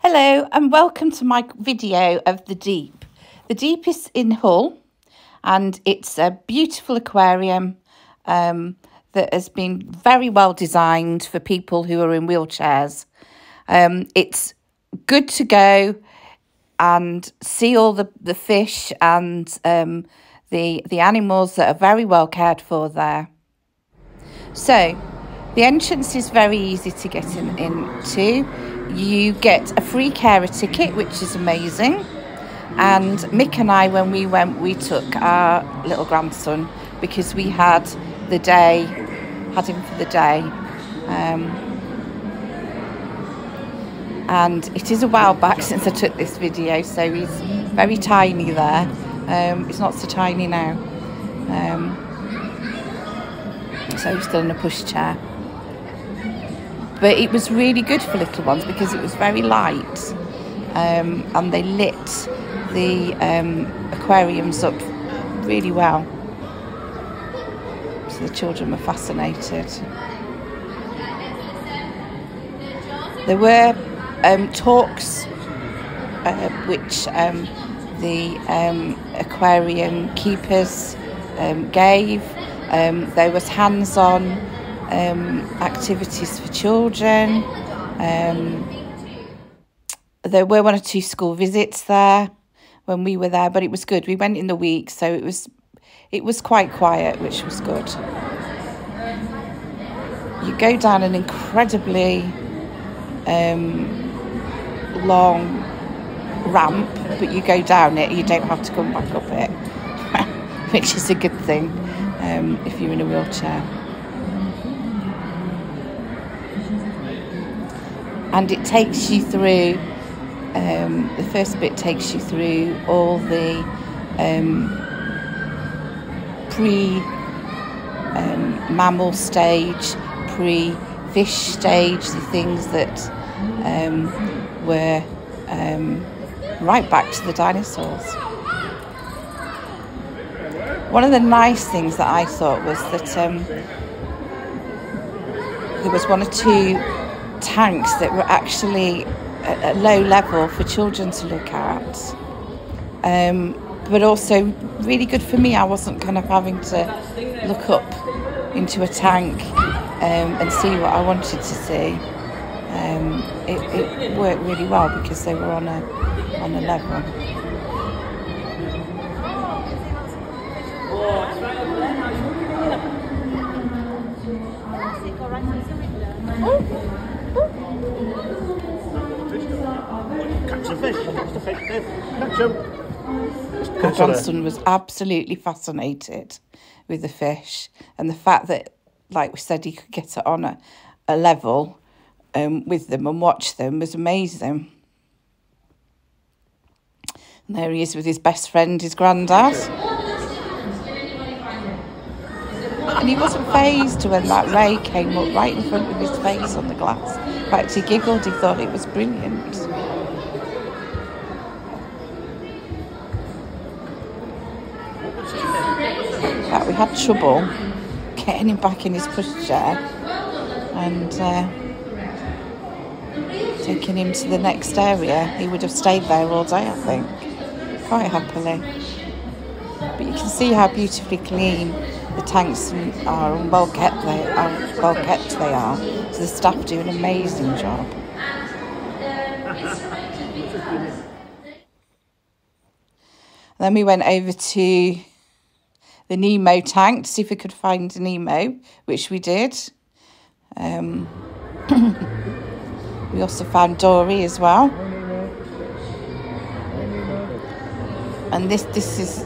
Hello and welcome to my video of the Deep. The Deep is in Hull and it's a beautiful aquarium that has been very well designed for people who are in wheelchairs. It's good to go and see all the fish and the animals that are very well cared for there. So the entrance is very easy to get into. You get a free carer ticket, which is amazing. And Mick and I, when we went, we took our little grandson because we had him for the day. And it is a while back since I took this video, so he's very tiny there. He's not so tiny now. So he's still in a pushchair. But it was really good for little ones because it was very light, and they lit the aquariums up really well. So the children were fascinated. There were talks which the aquarium keepers gave. There was hands-on activities for children. There were 1 or 2 school visits there when we were there, but it was good. We went in the week, so it was quite quiet, which was good. You go down an incredibly long ramp, but you go down it, you don't have to come back up it, which is a good thing if you're in a wheelchair. And it takes you through, the first bit takes you through all the pre-mammal stage, pre-fish stage, the things that were right back to the dinosaurs. One of the nice things that I thought was that there was 1 or 2 tanks that were actually at a low level for children to look at, but also really good for me. I wasn't kind of having to look up into a tank and see what I wanted to see. It worked really well because they were on a level. My grandson was absolutely fascinated with the fish, and the fact that, like we said, he could get it on a level with them and watch them was amazing. And there he is with his best friend, his granddad. And he wasn't fazed when that ray came up right in front of his face on the glass. In fact, he giggled, he thought it was brilliant. In fact, we had trouble getting him back in his pushchair and taking him to the next area. He would have stayed there all day, I think, quite happily. But you can see how beautifully clean the tanks are and well kept they are. So the staff do an amazing job. Then we went over to the Nemo tank to see if we could find a Nemo, which we did. We also found Dory as well. And this is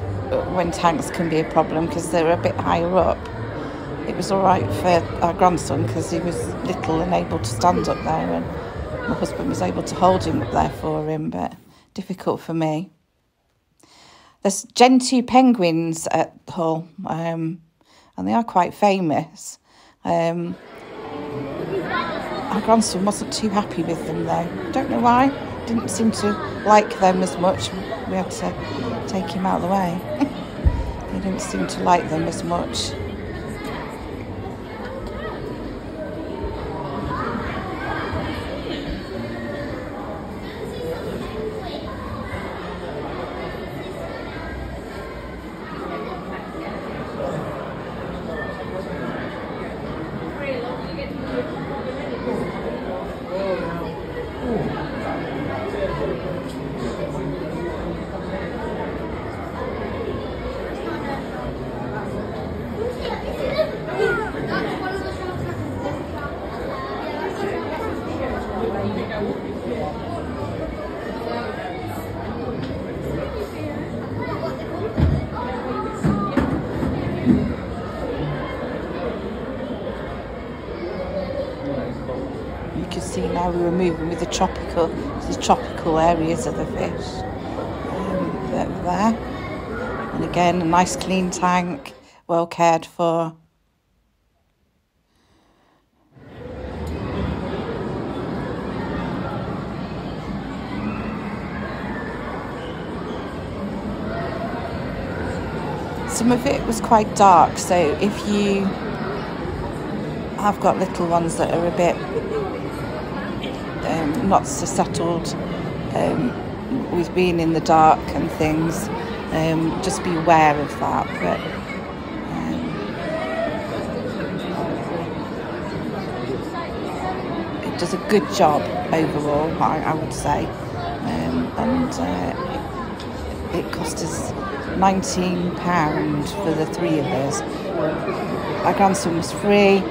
when tanks can be a problem because they're a bit higher up. It was all right for our grandson because he was little and able to stand up there, and my husband was able to hold him up there for him, but difficult for me. There's Gentoo penguins at Hull, and they are quite famous. Our grandson wasn't too happy with them though. Don't know why. Didn't seem to like them as much. We had to take him out of the way. He didn't seem to like them as much. how we were moving with the tropical areas of the fish. Over there. And again, a nice clean tank, well cared for. Some of it was quite dark, so if you have got little ones that are a bit not so settled with being in the dark and things, just be aware of that. But it does a good job overall, I would say, and it cost us £19 for the 3 of us. Our grandson was free.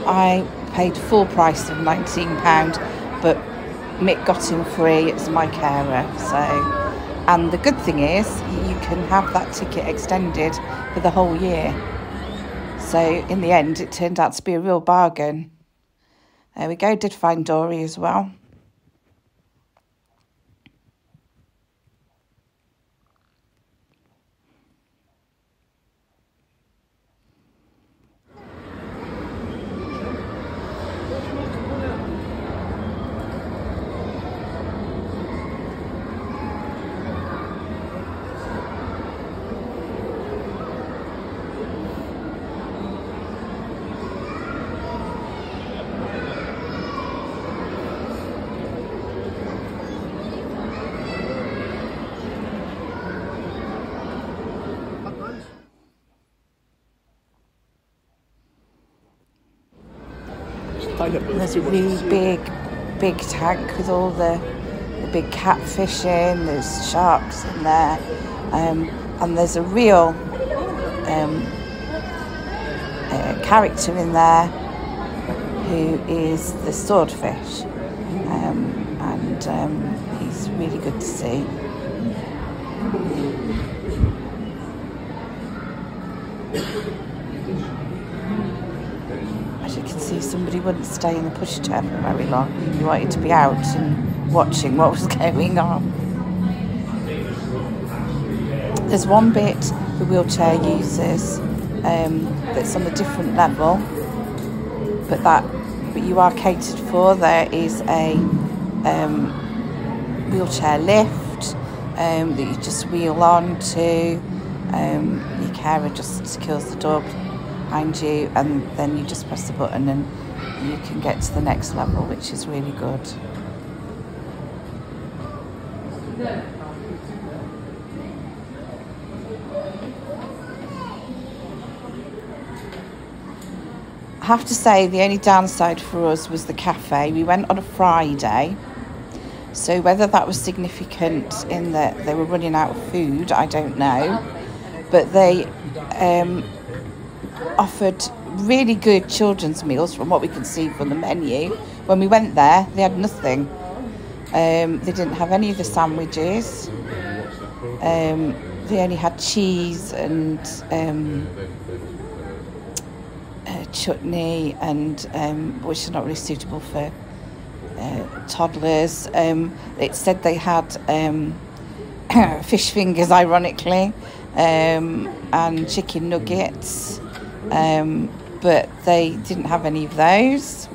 I paid full price of £19, but Mick got him free. It's my carer. So, and the good thing is you can have that ticket extended for the whole year. So in the end, it turned out to be a real bargain. There we go. Did find Dory as well. There's a really big tank with all the big catfish in. There's sharks in there, and there's a real character in there who is the swordfish, and he's really good to see. As you can see, somebody wouldn't stay in the pushchair for very long. He wanted to be out and watching what was going on. There's one bit the wheelchair uses that's on a different level, but you are catered for. There is a wheelchair lift that you just wheel on to. Your carer just secures the door behind you, and then you just press the button and you can get to the next level, which is really good. I have to say the only downside for us was the cafe. We went on a Friday, so whether that was significant in that they were running out of food, I don't know, but they offered really good children's meals from what we could see from the menu. When we went there, they had nothing. They didn't have any of the sandwiches. They only had cheese and chutney, and which are not really suitable for toddlers. It said they had fish fingers, ironically, and chicken nuggets, but they didn't have any of those.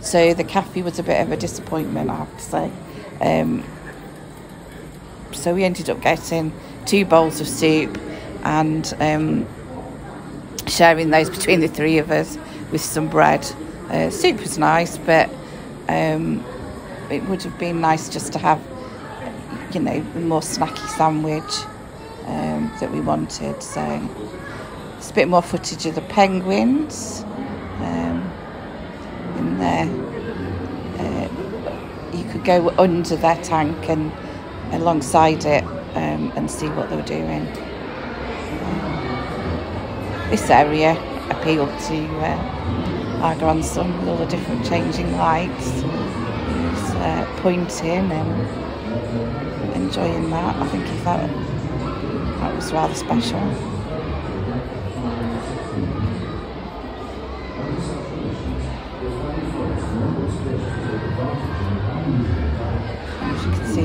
So the cafe was a bit of a disappointment, I have to say. So we ended up getting 2 bowls of soup and sharing those between the 3 of us with some bread. Soup was nice, but it would have been nice just to have, you know, a more snacky sandwich that we wanted. So it's a bit more footage of the penguins in there. You could go under their tank and alongside it and see what they were doing. This area appealed to our grandson with all the different changing lights. He was pointing and enjoying that. I think he thought that was rather special.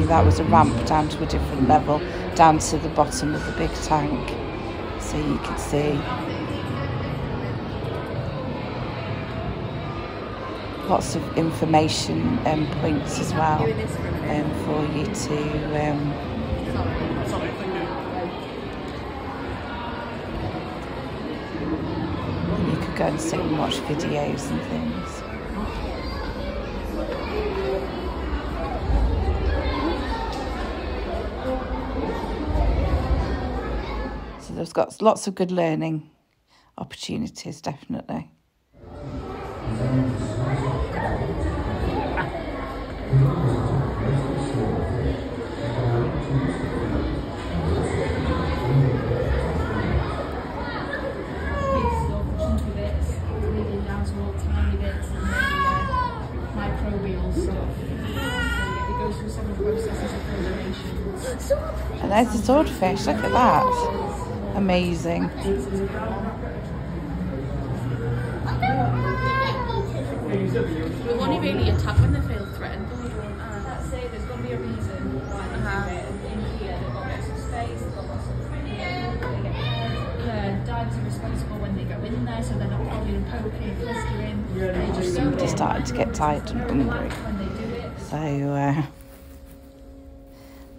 me that was a ramp down to a different level, down to the bottom of the big tank. So you can see lots of information points as well for you to you could go and sit and watch videos and things. So there's got lots of good learning opportunities, definitely. And there's the swordfish, look at that. Amazing. We'll only really attack when they feel threatened. Let's say there's going to be a reason why they have it in here. They've got some space, they've got lots of divers are responsible when they go in there, so they're not prodding and poking, blistering. They just Somebody started to get tired and hungry. When they do it. So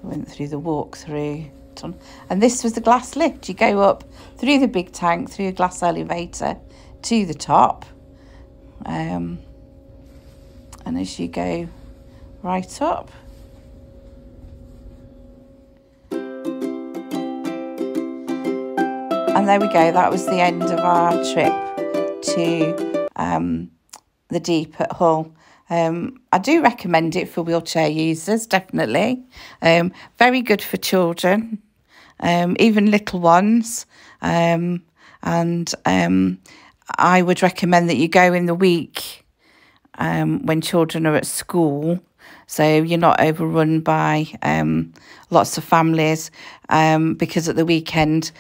went through the walkthrough. And this was the glass lift. You go up through the big tank, through a glass elevator to the top. And as you go right up, and there we go, that was the end of our trip to the Deep at Hull. I do recommend it for wheelchair users, definitely. Very good for children, even little ones. And I would recommend that you go in the week when children are at school, so you're not overrun by lots of families, because at the weekend